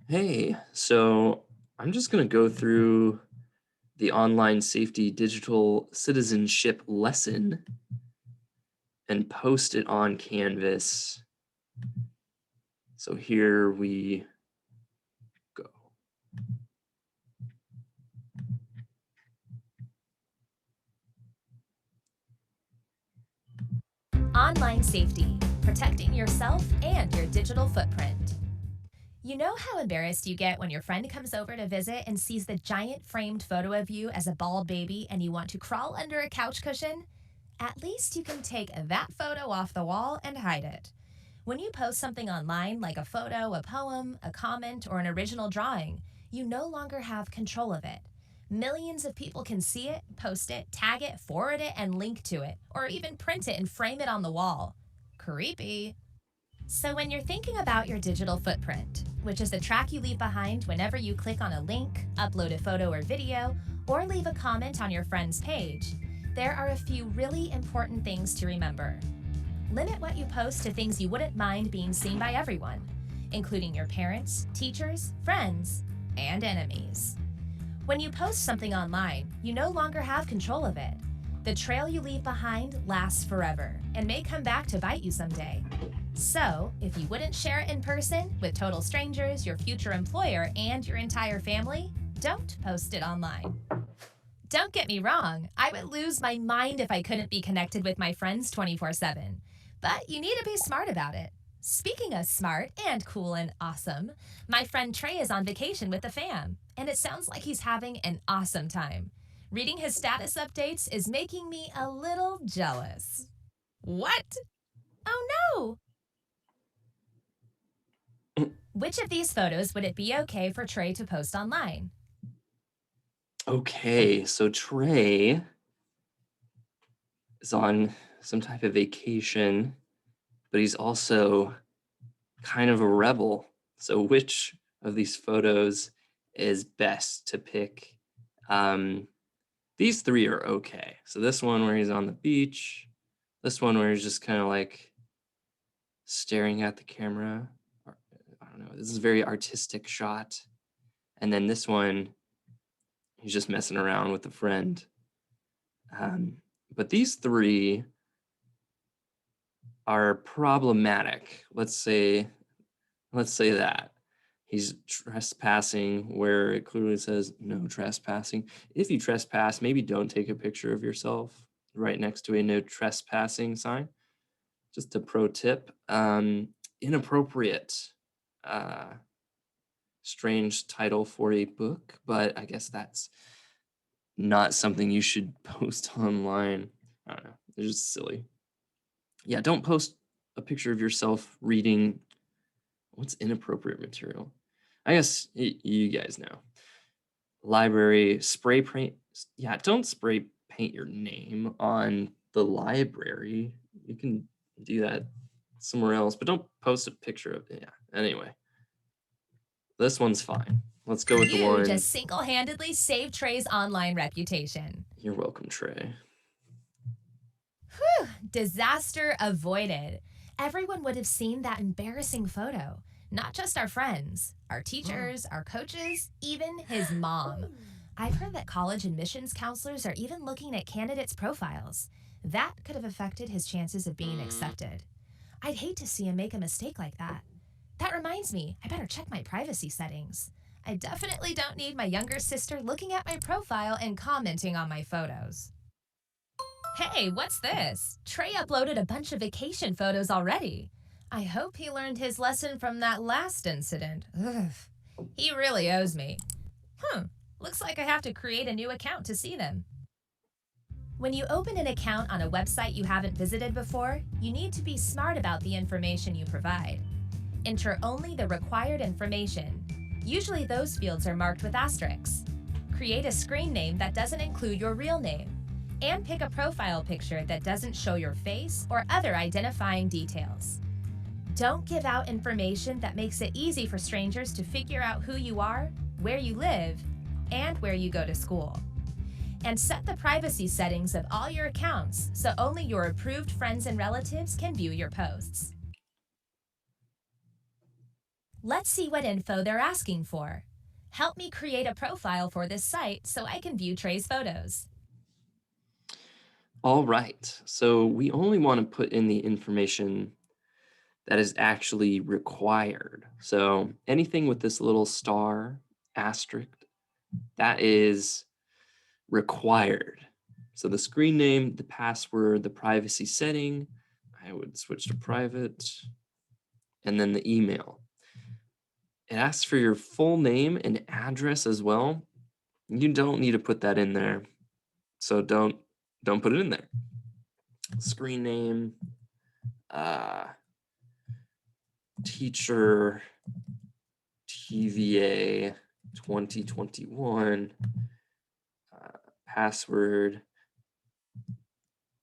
Hey, so I'm just going to go through the online safety digital citizenship lesson and post it on Canvas. So here we go. Online safety, protecting yourself and your digital footprint. You know how embarrassed you get when your friend comes over to visit and sees the giant framed photo of you as a bald baby and you want to crawl under a couch cushion? At least you can take that photo off the wall and hide it. When you post something online, like a photo, a poem, a comment, or an original drawing, you no longer have control of it. Millions of people can see it, post it, tag it, forward it, and link to it, or even print it and frame it on the wall. Creepy. So, when you're thinking about your digital footprint, which is the track you leave behind whenever you click on a link, upload a photo or video, or leave a comment on your friend's page, there are a few really important things to remember. Limit what you post to things you wouldn't mind being seen by everyone, including your parents, teachers, friends, and enemies. When you post something online, you no longer have control of it. The trail you leave behind lasts forever and may come back to bite you someday. So, if you wouldn't share it in person with total strangers, your future employer, and your entire family, don't post it online. Don't get me wrong, I would lose my mind if I couldn't be connected with my friends 24/7. But you need to be smart about it. Speaking of smart and cool and awesome, my friend Trey is on vacation with the fam, and it sounds like he's having an awesome time. Reading his status updates is making me a little jealous. What? Oh no! Which of these photos would it be okay for Trey to post online? Okay, so Trey is on some type of vacation, but he's also kind of a rebel. So, which of these photos is best to pick? Um, these three are okay. So, this one where he's on the beach, this one where he's just kind of like staring at the camera. I don't know. This is a very artistic shot. And then this one, he's just messing around with a friend. Um, but these three are problematic. Let's say that. He's trespassing where it clearly says no trespassing. If you trespass, maybe don't take a picture of yourself right next to a no trespassing sign. Just a pro tip. Inappropriate. Uh, Strange title for a book, but I guess that's not something you should post online. I don't know. It's just silly. Yeah, don't post a picture of yourself reading. What's inappropriate material? I guess you guys know. Library spray paint. Yeah, don't spray paint your name on the library. You can do that somewhere else, but don't post a picture of it. Yeah. Anyway, this one's fine. Let's go with the You one. just single handedly saved Trey's online reputation. You're welcome, Trey. Whew, disaster avoided. Everyone would have seen that embarrassing photo. Not just our friends, our teachers, our coaches, even his mom. I've heard that college admissions counselors are even looking at candidates' profiles. That could have affected his chances of being accepted. I'd hate to see him make a mistake like that. That reminds me, I better check my privacy settings. I definitely don't need my younger sister looking at my profile and commenting on my photos. Hey, what's this? Trey uploaded a bunch of vacation photos already. I hope he learned his lesson from that last incident. Ugh. He really owes me. Looks like I have to create a new account to see them. When you open an account on a website you haven't visited before, you need to be smart about the information you provide. Enter only the required information. Usually those fields are marked with asterisks. Create a screen name that doesn't include your real name. And pick a profile picture that doesn't show your face or other identifying details. Don't give out information that makes it easy for strangers to figure out who you are, where you live, and where you go to school. And set the privacy settings of all your accounts so only your approved friends and relatives can view your posts. Let's see what info they're asking for. Help me create a profile for this site so I can view Trey's photos. All right. So we only want to put in the information that is actually required. So anything with this little star asterisk, that is required. So the screen name, the password, the privacy setting, I would switch to private, and then the email. It asks for your full name and address as well. You don't need to put that in there. So don't put it in there. Screen name, uh, teacher, TVA 2021, password,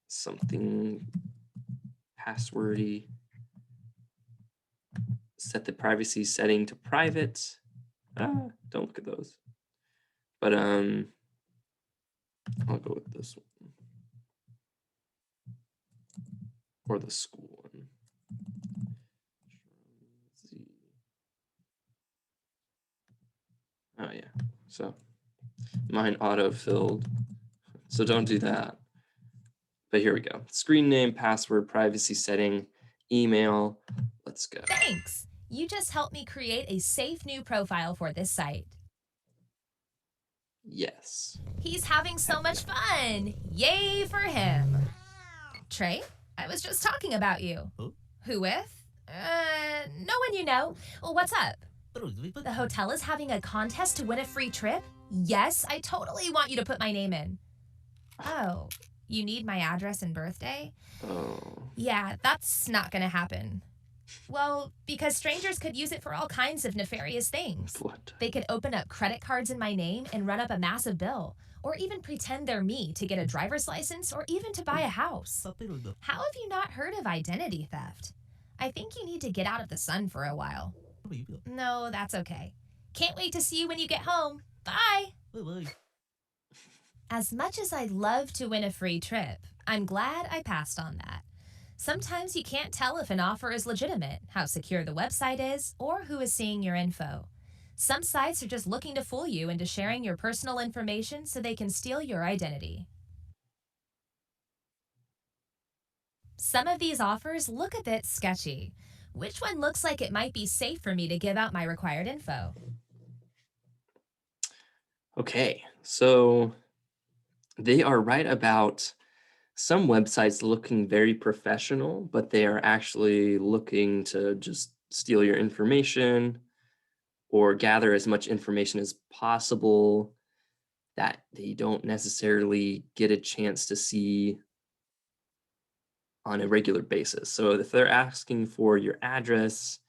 something passwordy. Set the privacy setting to private. Don't look at those. But I'll go with this one. Or the school one. Oh yeah. So mine auto-filled. So don't do that. But here we go. Screen name, password, privacy setting, email. Let's go. Thanks! You just helped me create a safe new profile for this site. Yes. He's having so much fun! Yay for him! Trey, I was just talking about you. Huh? Who with? No one you know. Well, what's up? The hotel is having a contest to win a free trip? Yes, I totally want you to put my name in. Oh, you need my address and birthday? Oh. Yeah, that's not gonna happen. Well, because strangers could use it for all kinds of nefarious things. What? They could open up credit cards in my name and run up a massive bill, or even pretend they're me to get a driver's license or even to buy a house. How have you not heard of identity theft? I think you need to get out of the sun for a while. No, that's okay. Can't wait to see you when you get home. Bye! As much as I'd love to win a free trip, I'm glad I passed on that. Sometimes you can't tell if an offer is legitimate, how secure the website is, or who is seeing your info. Some sites are just looking to fool you into sharing your personal information so they can steal your identity. Some of these offers look a bit sketchy. Which one looks like it might be safe for me to give out my required info? Okay. So they are right about some websites looking very professional, but they are actually looking to just steal your information or gather as much information as possible that they don't necessarily get a chance to see on a regular basis. So if they're asking for your address,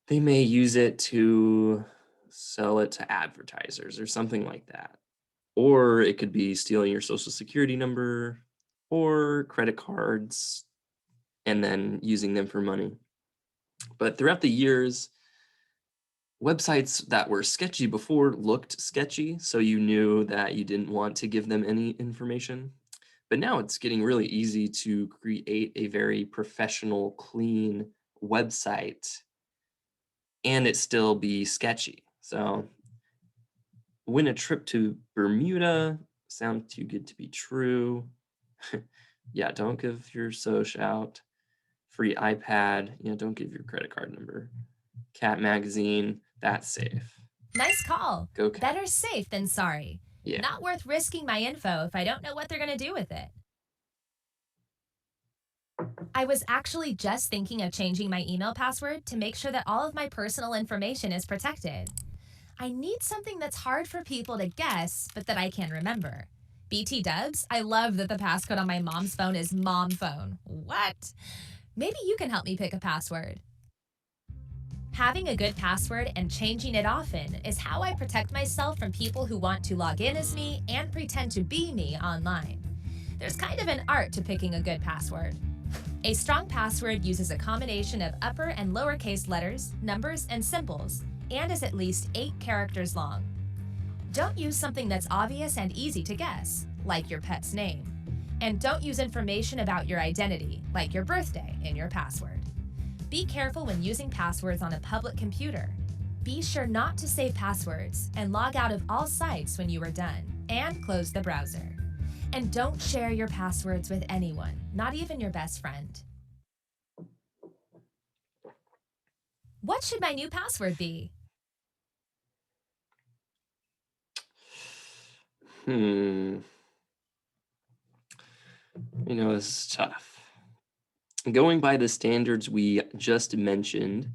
they may use it to sell it to advertisers or something like that. Or it could be stealing your social security number or credit cards and then using them for money. But throughout the years, websites that were sketchy before looked sketchy, so you knew that you didn't want to give them any information. But now it's getting really easy to create a very professional, clean website and it still be sketchy. So win a trip to Bermuda sounds too good to be true. Yeah, don't give your social out. Free iPad. Yeah, don't give your credit card number. Cat magazine. That's safe. Nice call. Go cat. Better safe than sorry. Yeah. Not worth risking my info if I don't know what they're going to do with it. I was actually just thinking of changing my email password to make sure that all of my personal information is protected. I need something that's hard for people to guess, but that I can remember. BT dubs, I love that the passcode on my mom's phone is mom phone. What? Maybe you can help me pick a password. Having a good password and changing it often is how I protect myself from people who want to log in as me and pretend to be me online. There's kind of an art to picking a good password. A strong password uses a combination of upper and lowercase letters, numbers, and symbols, and is at least 8 characters long. Don't use something that's obvious and easy to guess, like your pet's name. And don't use information about your identity, like your birthday, in your password. Be careful when using passwords on a public computer. Be sure not to save passwords and log out of all sites when you are done, and close the browser. And don't share your passwords with anyone, not even your best friend. What should my new password be? Hmm. This is tough. Going by the standards we just mentioned,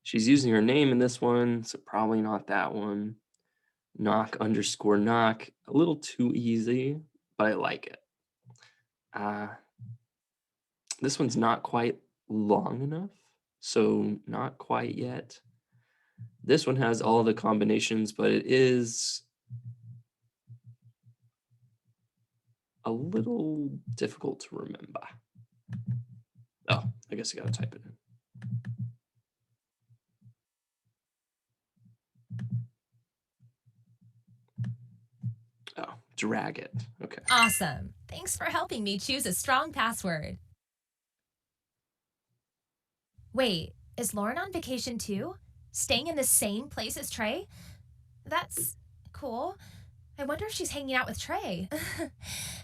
she's using her name in this one, so probably not that one. Knock underscore knock, a little too easy, but I like it. Uh, this one's not quite long enough, so not quite yet. This one has all the combinations, but it is a little difficult to remember. Oh, I guess I gotta type it in. Oh, drag it. Okay. Awesome. Thanks for helping me choose a strong password. Wait, is Lauren on vacation too? Staying in the same place as Trey? That's cool. I wonder if she's hanging out with Trey.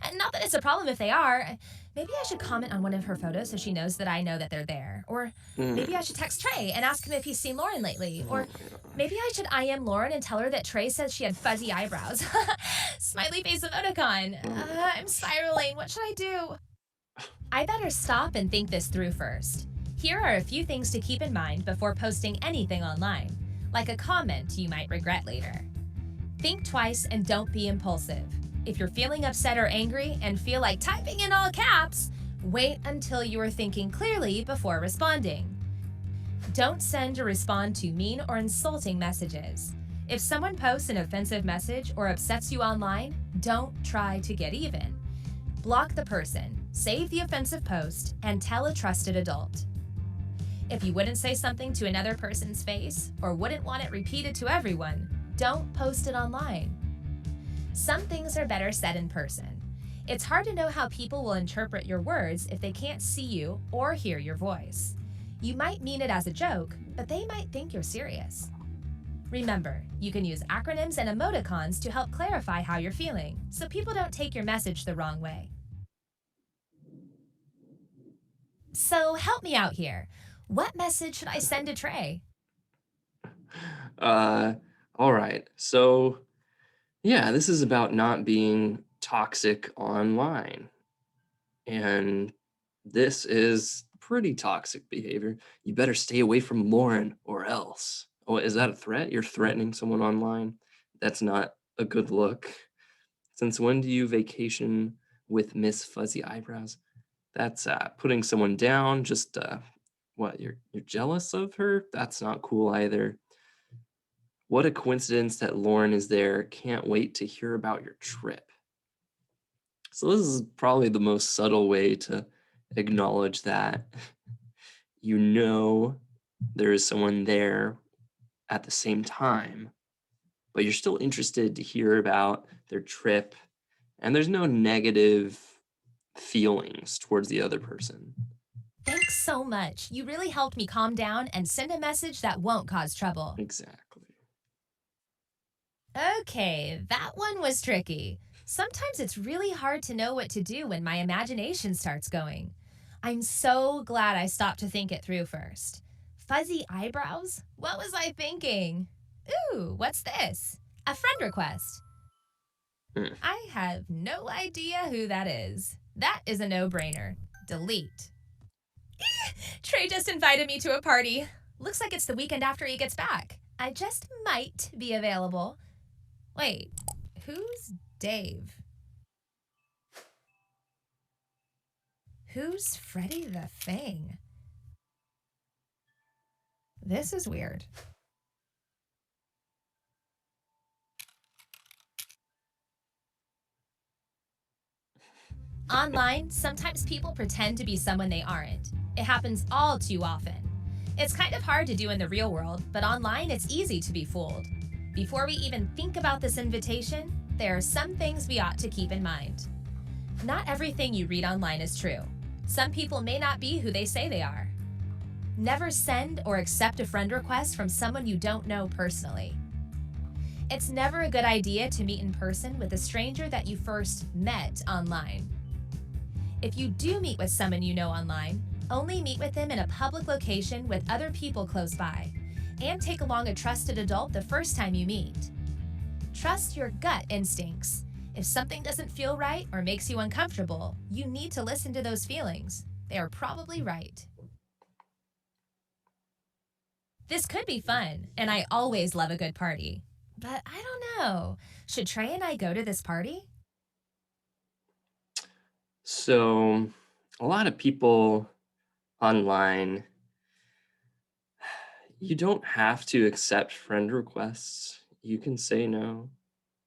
And not that it's a problem if they are. Maybe I should comment on one of her photos so she knows that I know that they're there. Or maybe I should text Trey and ask him if he's seen Lauren lately. Or maybe I should IM Lauren and tell her that Trey says she had fuzzy eyebrows. Smiley face emoticon. I'm spiraling. What should I do? I better stop and think this through first. Here are a few things to keep in mind before posting anything online, like a comment you might regret later. Think twice and don't be impulsive. If you're feeling upset or angry and feel like typing in all caps, wait until you are thinking clearly before responding. Don't send or respond to mean or insulting messages. If someone posts an offensive message or upsets you online, don't try to get even. Block the person, save the offensive post, and tell a trusted adult. If you wouldn't say something to another person's face or wouldn't want it repeated to everyone, don't post it online. Some things are better said in person. It's hard to know how people will interpret your words if they can't see you or hear your voice. You might mean it as a joke, but they might think you're serious. Remember, you can use acronyms and emoticons to help clarify how you're feeling, so people don't take your message the wrong way. So help me out here. What message should I send to Trey? All right. So, yeah, this is about not being toxic online. And this is pretty toxic behavior. You better stay away from Lauren or else. Oh, is that a threat? You're threatening someone online? That's not a good look. Since when do you vacation with Miss Fuzzy Eyebrows? That's putting someone down. Just what? You're jealous of her? That's not cool either. What a coincidence that Lauren is there. Can't wait to hear about your trip. So this is probably the most subtle way to acknowledge that there is someone there at the same time, but you're still interested to hear about their trip, and there's no negative feelings towards the other person. Thanks so much. You really helped me calm down and send a message that won't cause trouble. Exactly. Okay, that one was tricky. Sometimes it's really hard to know what to do when my imagination starts going. I'm so glad I stopped to think it through first. Fuzzy eyebrows? What was I thinking? Ooh, what's this? A friend request. I have no idea who that is. That is a no-brainer. Delete. Trey just invited me to a party. Looks like it's the weekend after he gets back. I just might be available. Wait, who's Dave? Who's Freddy the Thing? This is weird. Online, sometimes people pretend to be someone they aren't. It happens all too often. It's kind of hard to do in the real world, but online it's easy to be fooled. Before we even think about this invitation, there are some things we ought to keep in mind. Not everything you read online is true. Some people may not be who they say they are. Never send or accept a friend request from someone you don't know personally. It's never a good idea to meet in person with a stranger that you first met online. If you do meet with someone you know online, only meet with them in a public location with other people close by, and take along a trusted adult the first time you meet. Trust your gut instincts. If something doesn't feel right or makes you uncomfortable, you need to listen to those feelings. They are probably right. This could be fun, and I always love a good party. But I don't know. Should Trey and I go to this party? So, a lot of people online, you don't have to accept friend requests. You can say no.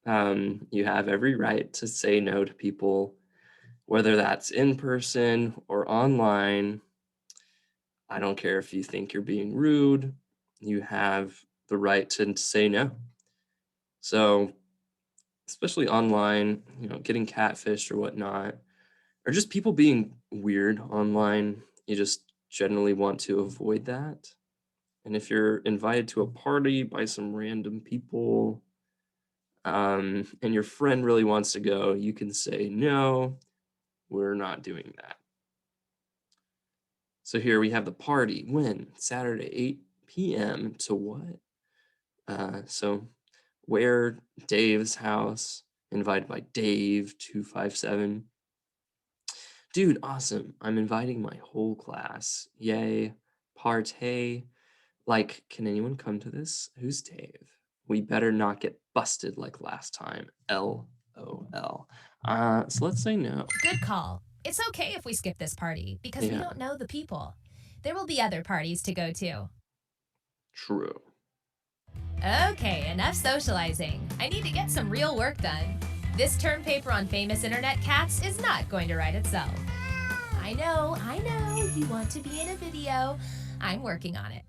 You have every right to say no to people, whether that's in person or online. I don't care if you think you're being rude, you have the right to say no. So, especially online, getting catfished or whatnot, or just people being weird online, you just generally want to avoid that. And if you're invited to a party by some random people, and your friend really wants to go, you can say, no, we're not doing that. So here we have the party. When? Saturday, 8 p.m. to what? So where? Dave's house, invited by Dave 257. Dude, awesome. I'm inviting my whole class. Yay. Partay. Like, can anyone come to this? Who's Dave? We better not get busted like last time. LOL. So let's say no. Good call. It's okay if we skip this party because we Yeah, don't know the people. There will be other parties to go to. true. Okay, enough socializing. I need to get some real work done. This term paper on famous internet cats is not going to write itself. I know, you want to be in a video. I'm working on it.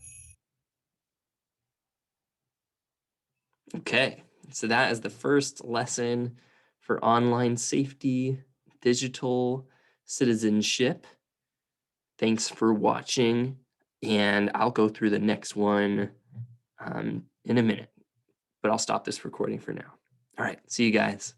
Okay, so that is the first lesson for online safety, digital citizenship. Thanks for watching, and I'll go through the next one in a minute, but I'll stop this recording for now. All right, see you guys.